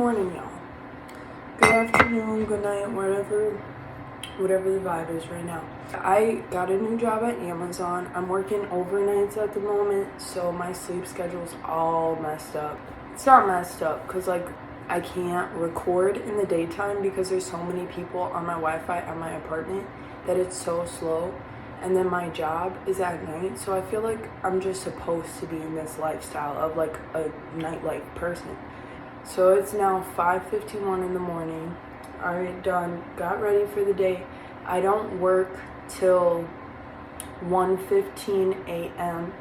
Morning, y'all. Good afternoon, good night, whatever the vibe is right now. I got a new job at Amazon. I'm working overnights at the moment, so my sleep schedule's all messed up. It's not messed up because I can't record in the daytime because there's so many people on my Wi-Fi at my apartment that it's so slow. And then my job is at night, so I feel like I'm just supposed to be in this lifestyle of like a nightlife person. So it's now 5:51 in the morning. Already done, got ready for the day. I don't work till 1:15 a.m.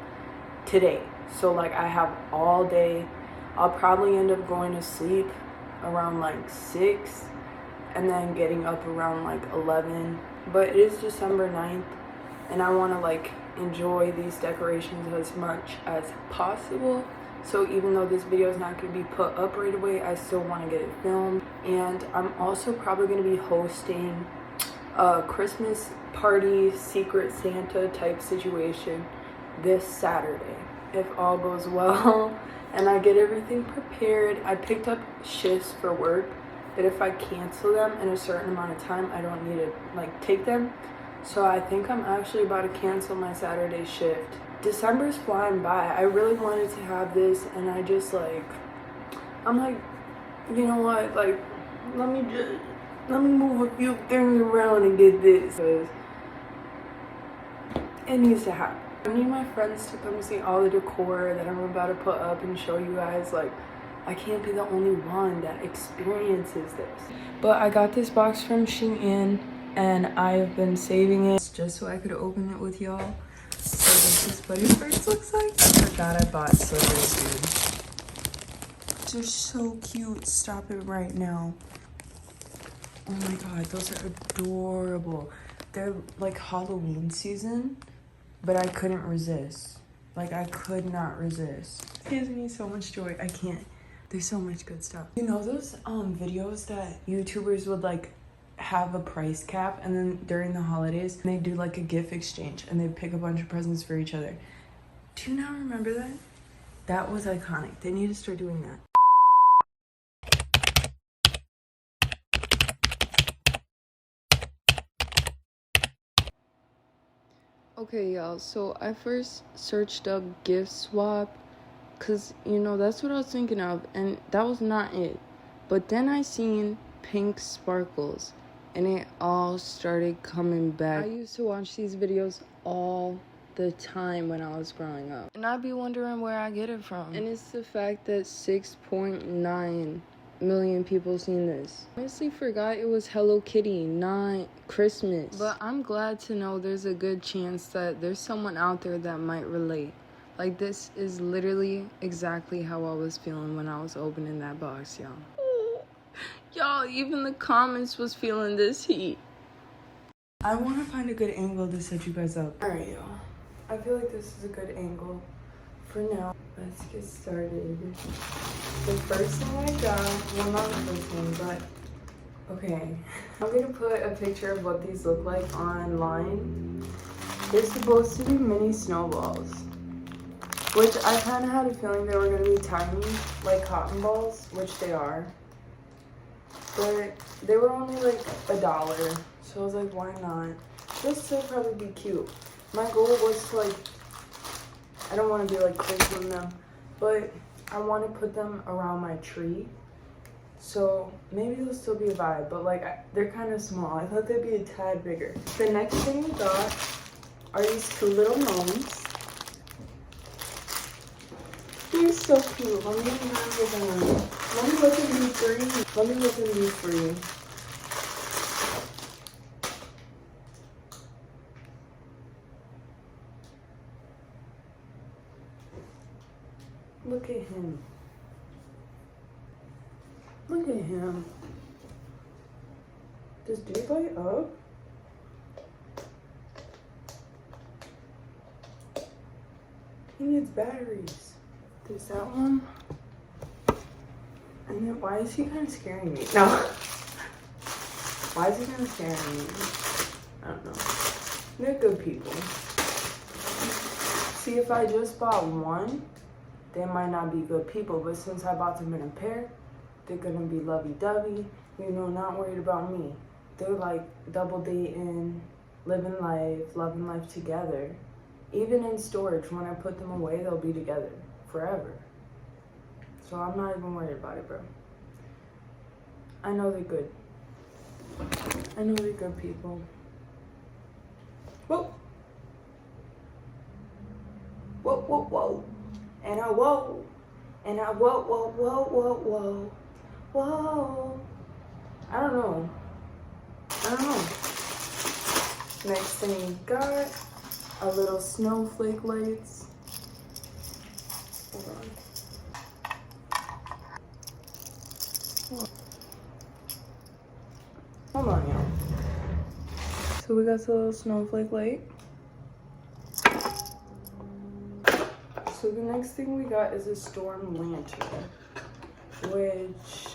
today. So I have all day. I'll probably end up going to sleep around 6 and then getting up around 11. But it is December 9th and I want to enjoy these decorations as much as possible. So even though this video is not going to be put up right away, I still want to get it filmed. And I'm also probably going to be hosting a Christmas party, Secret Santa type situation this Saturday, if all goes well and I get everything prepared. I picked up shifts for work that if I cancel them in a certain amount of time, I don't need to take them. So I think I'm actually about to cancel my Saturday shift. December's flying by. I really wanted to have this and I just I'm you know what, let me move a few things around and get this, because it needs to happen. I need my friends to come see all the decor that I'm about to put up and show you guys. I can't be the only one that experiences this. But I got this box from Shein and I've been saving it just so I could open it with y'all. So this is what it first looks like. I forgot I bought slippers, dude. They're so cute. Stop it right now. Oh my god, those are adorable. They're Halloween season, but I couldn't resist. I could not resist. It gives me so much joy. I can't. There's so much good stuff. You know those videos that YouTubers would have a price cap, and then during the holidays they do a gift exchange and they pick a bunch of presents for each other? Do you not remember that? That was iconic. They need to start doing that. Okay, y'all, so I first searched up gift swap because that's what I was thinking of, and that was not it. But then I seen pink sparkles and it all started coming back. I used to watch these videos all the time when I was growing up, and I'd be wondering where I get it from. And it's the fact that 6.9 million people seen this. I honestly forgot it was Hello Kitty, not Christmas. But I'm glad to know there's a good chance that there's someone out there that might relate. This is literally exactly how I was feeling when I was opening that box, y'all. Y'all, even the comments was feeling this heat. I want to find a good angle to set you guys up. Alright, y'all. I feel like this is a good angle for now. Let's get started. The first thing I got, well, not the first thing, but okay. I'm going to put a picture of what these look like online. They're supposed to be mini snowballs, which I kind of had a feeling they were going to be tiny, like cotton balls, which they are. But they were only $1, so I was like, why not? They'll still probably be cute. My goal was to I don't want to be crinkling them, but I want to put them around my tree. So maybe they'll still be a vibe, but they're kind of small. I thought they'd be a tad bigger. The next thing we got are these two little gnomes. They're so cute. Let me get them. Let me look at these three. Let me look at these three. Look at him. Look at him. Does dude light up? He needs batteries. There's that one. And then why is he kind of scaring me? No. Why is he kind of scaring me? I don't know. They're good people. See, if I just bought one, they might not be good people. But since I bought them in a pair, They're gonna be lovey-dovey, you know, not worried about me. They're like double dating, living life, loving life together. Even in storage, when I put them away, they'll be together forever. So I'm not even worried about it, bro. I know they're good. I know they're good people. Whoa. Whoa, whoa, whoa. And I whoa. And I whoa, whoa, whoa, whoa, whoa. Whoa. I don't know. Next thing we got, a little snowflake lights. Hold on, y'all. So we got the little snowflake light. So the next thing we got is a storm lantern, which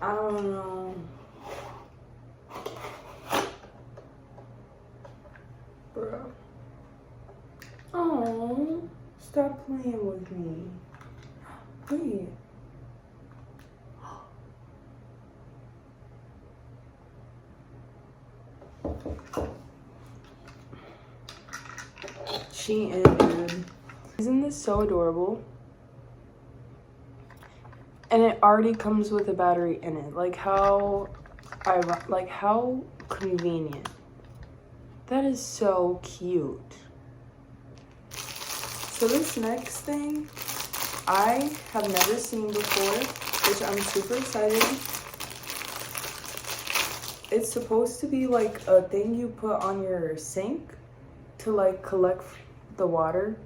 I don't know. Bro. Oh, stop playing with me. Wait. Shein. Isn't this so adorable? And it already comes with a battery in it. Like how convenient. That is so cute. So this next thing I have never seen before, which I'm super excited. It's supposed to be like a thing you put on your sink to like collect the water.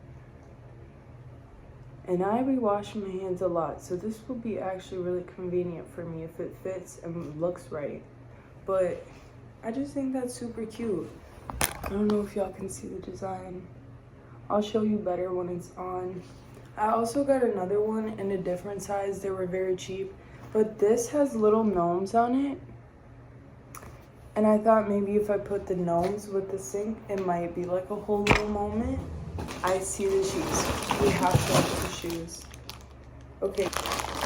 And I be washing my hands a lot, so this will be actually really convenient for me if it fits and looks right. But I just think that's super cute. I don't know if y'all can see the design. I'll show you better when it's on. I also got another one in a different size. They were very cheap, but this has little gnomes on it. And I thought maybe if I put the gnomes with the sink, it might be like a whole little moment. I see the shoes. We have to look at the shoes. Okay,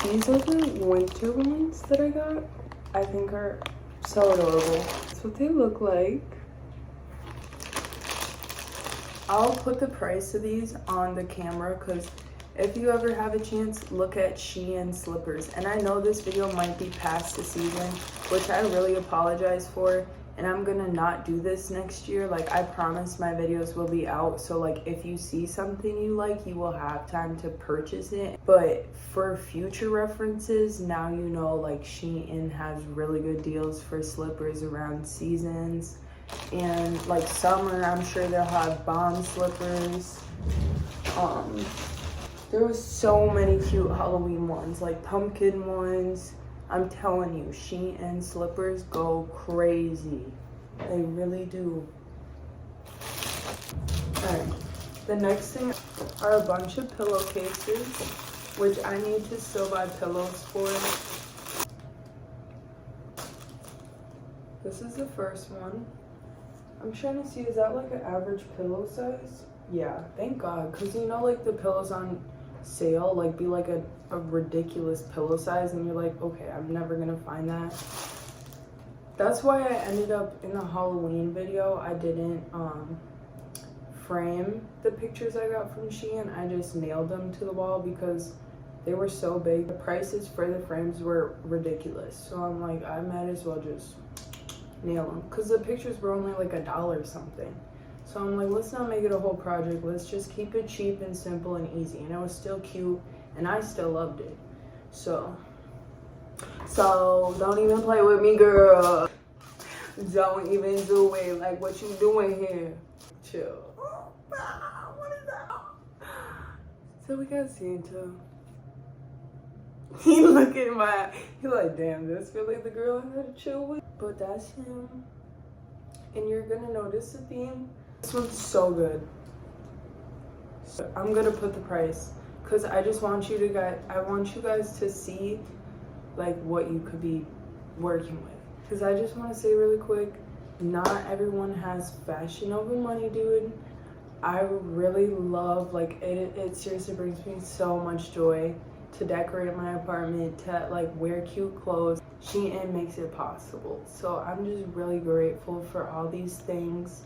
these are the winter ones that I got. I think are so adorable. That's what they look like. I'll put the price of these on the camera because if you ever have a chance, look at Shein slippers. And I know this video might be past the season, which I really apologize for. And I'm gonna not do this next year. Like, I promise my videos will be out. So like, if you see something you like, you will have time to purchase it. But for future references, now you know like Shein has really good deals for slippers around seasons. And like summer, I'm sure they'll have bomb slippers. There was so many cute Halloween ones, like pumpkin ones. I'm telling you, Shein slippers go crazy. They really do. Alright, the next thing are a bunch of pillowcases, which I need to still buy pillows for. This is the first one. I'm trying to see, is that like an average pillow size? Yeah, thank God. Because you know, like the pillows on sale, like be like a ridiculous pillow size and you're like, okay, I'm never gonna find that. That's why I ended up in the Halloween video, I didn't frame the pictures I got from Shein. I just nailed them to the wall because they were so big. The prices for the frames were ridiculous. So I'm like, I might as well just nail them because the pictures were only like $1 or something. So I'm like, let's not make it a whole project. Let's just keep it cheap and simple and easy. And it was still cute and I still loved it. So don't even play with me, girl. Don't even do it. Like, what you doing here? Chill. What is that? So we got Santa. He look at my, he like, damn, that's really the girl I gotta chill with. But that's him. And you're gonna notice the theme. This one's so good. So I'm gonna put the price because I just want you guys to see like what you could be working with. Because I just want to say really quick, not everyone has fashion over money, dude. I really love, like, it seriously brings me so much joy. to decorate my apartment, to like wear cute clothes. Shein makes it possible. So I'm just really grateful for all these things.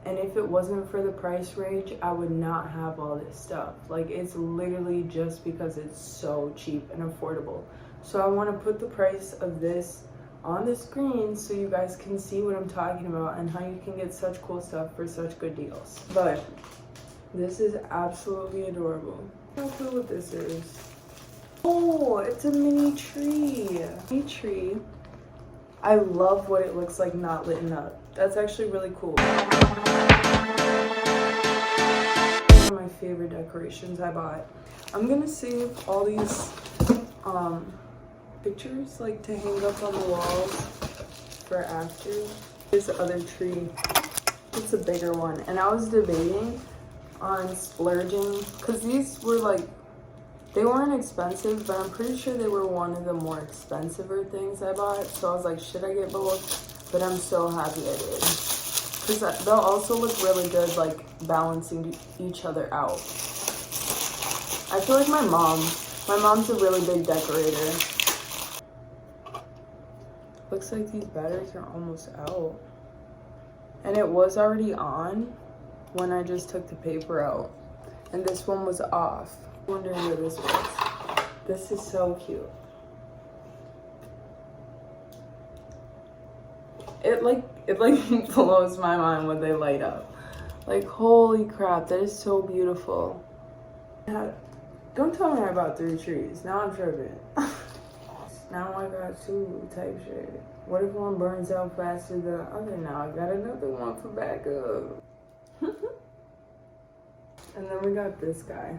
And if it wasn't for the price range, I would not have all this stuff. Like, it's literally just because it's so cheap and affordable. So I want to put the price of this on the screen so you guys can see what I'm talking about and how you can get such cool stuff for such good deals. But this is absolutely adorable. I don't know what this is. Oh, it's a mini tree. Mini tree. I love what it looks like not lit up. That's actually really cool. One of my favorite decorations I bought. I'm gonna save all these pictures like to hang up on the walls for after. This other tree, it's a bigger one. And I was debating on splurging because these were like, they weren't expensive, but I'm pretty sure they were one of the more expensiver things I bought. So I was like, should I get both? But I'm so happy I did. Because they'll also look really good, like, balancing each other out. I feel like my mom's a really big decorator. Looks like these batteries are almost out. And it was already on when I just took the paper out. And this one was off. Wondering where this was. This is so cute. It like blows my mind when they light up. Like, holy crap, that is so beautiful. Don't tell me I bought 3 trees. Now I'm tripping. Now I got 2 type shit. What if one burns out faster than the other? Now I got another one for backup. And then we got this guy.